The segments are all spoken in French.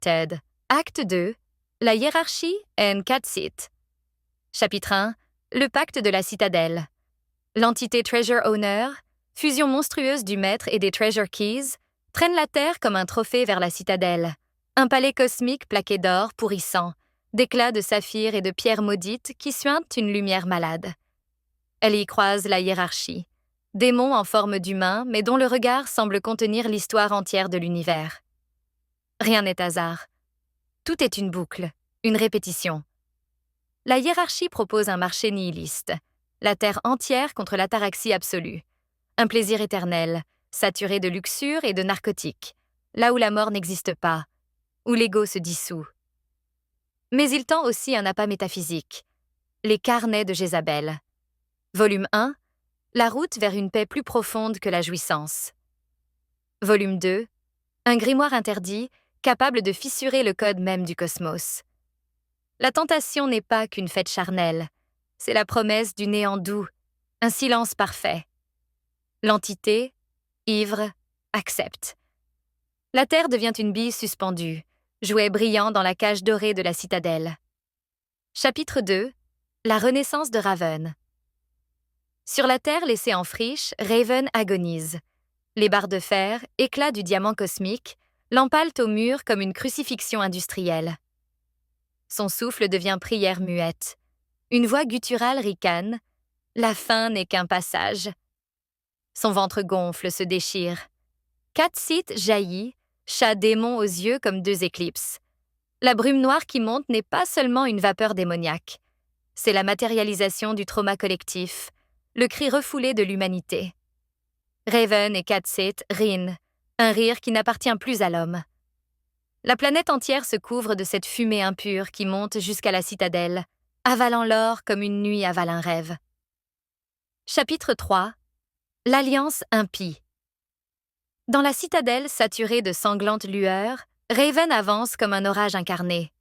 Ted. Acte 2. La hiérarchie and Catseat. Chapitre 1. Le pacte de la citadelle. L'entité Treasure Owner, fusion monstrueuse du maître et des Treasure Keys, traîne la Terre comme un trophée vers la citadelle. Un palais cosmique plaqué d'or pourrissant, d'éclats de saphir et de pierres maudites qui suintent une lumière malade. Elle y croise la hiérarchie, démon en forme d'humain mais dont le regard semble contenir l'histoire entière de l'univers. Rien n'est hasard. Tout est une boucle, une répétition. La hiérarchie propose un marché nihiliste, la Terre entière contre l'ataraxie absolue, un plaisir éternel, saturé de luxure et de narcotiques, là où la mort n'existe pas, où l'ego se dissout. Mais il tend aussi un appât métaphysique, les carnets de Jézabel. Volume 1, la route vers une paix plus profonde que la jouissance. Volume 2, un grimoire interdit, capable de fissurer le code même du cosmos. La tentation n'est pas qu'une fête charnelle, c'est la promesse du néant doux, un silence parfait. L'entité, ivre, accepte. La Terre devient une bille suspendue, jouet brillant dans la cage dorée de la citadelle. Chapitre 2. La renaissance de Raven. Sur la Terre laissée en friche, Raven agonise. Les barres de fer, éclats du diamant cosmique, l'empalent au mur comme une crucifixion industrielle. Son souffle devient prière muette. Une voix gutturale ricane. La fin n'est qu'un passage. Son ventre gonfle, se déchire. Catseat jaillit, chat démon aux yeux comme deux éclipses. La brume noire qui monte n'est pas seulement une vapeur démoniaque. C'est la matérialisation du trauma collectif, le cri refoulé de l'humanité. Raven et Catseat rient, un rire qui n'appartient plus à l'homme. La planète entière se couvre de cette fumée impure qui monte jusqu'à la citadelle, avalant l'or comme une nuit avale un rêve. Chapitre 3. L'Alliance impie. Dans la citadelle saturée de sanglantes lueurs, Raven avance comme un orage incarné.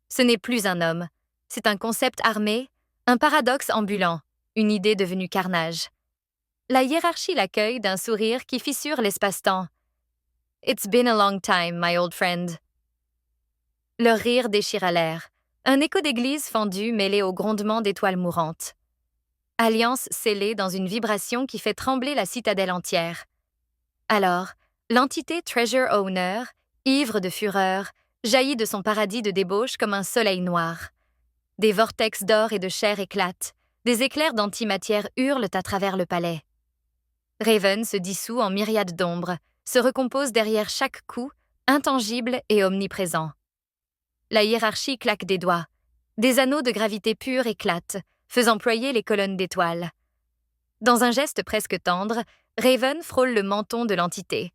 Ce n'est plus un homme, c'est un concept armé, un paradoxe ambulant, une idée devenue carnage. La hiérarchie l'accueille d'un sourire qui fissure l'espace-temps. « It's been a long time, my old friend. » Leur rire déchira l'air, un écho d'église fendu mêlé au grondement d'étoiles mourantes. Alliance scellée dans une vibration qui fait trembler la citadelle entière. Alors, l'entité Treasure Owner, ivre de fureur, jaillit de son paradis de débauche comme un soleil noir. Des vortex d'or et de chair éclatent, des éclairs d'antimatière hurlent à travers le palais. Raven se dissout en myriades d'ombres, se recompose derrière chaque coup, intangible et omniprésent. La hiérarchie claque des doigts. Des anneaux de gravité pure éclatent, faisant ployer les colonnes d'étoiles. Dans un geste presque tendre, Raven frôle le menton de l'entité.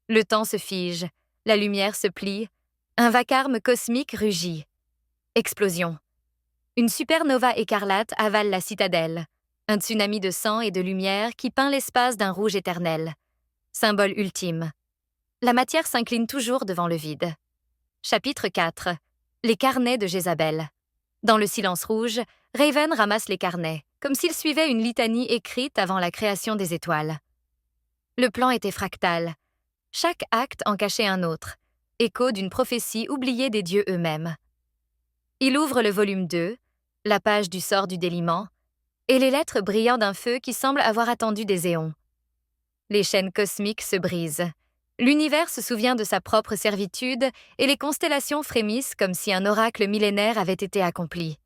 Le temps se fige, la lumière se plie, un vacarme cosmique rugit. Explosion. Une supernova écarlate avale la citadelle, un tsunami de sang et de lumière qui peint l'espace d'un rouge éternel. Symbole ultime. La matière s'incline toujours devant le vide. Chapitre 4. Les carnets de Jézabel. Dans le silence rouge, Raven ramasse les carnets, comme s'il suivait une litanie écrite avant la création des étoiles. Le plan était fractal. Chaque acte en cachait un autre, écho d'une prophétie oubliée des dieux eux-mêmes. Il ouvre le volume 2, la page du sort du déliement, et les lettres brillant d'un feu qui semble avoir attendu des éons. Les chaînes cosmiques se brisent. L'univers se souvient de sa propre servitude et les constellations frémissent comme si un oracle millénaire avait été accompli.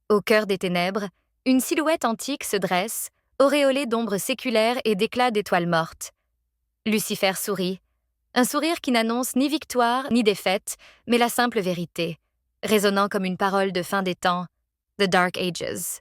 Au cœur des ténèbres, une silhouette antique se dresse, auréolée d'ombres séculaires et d'éclats d'étoiles mortes. Lucifer sourit, un sourire qui n'annonce ni victoire ni défaite, mais la simple vérité, résonnant comme une parole de fin des temps, The Dark Ages.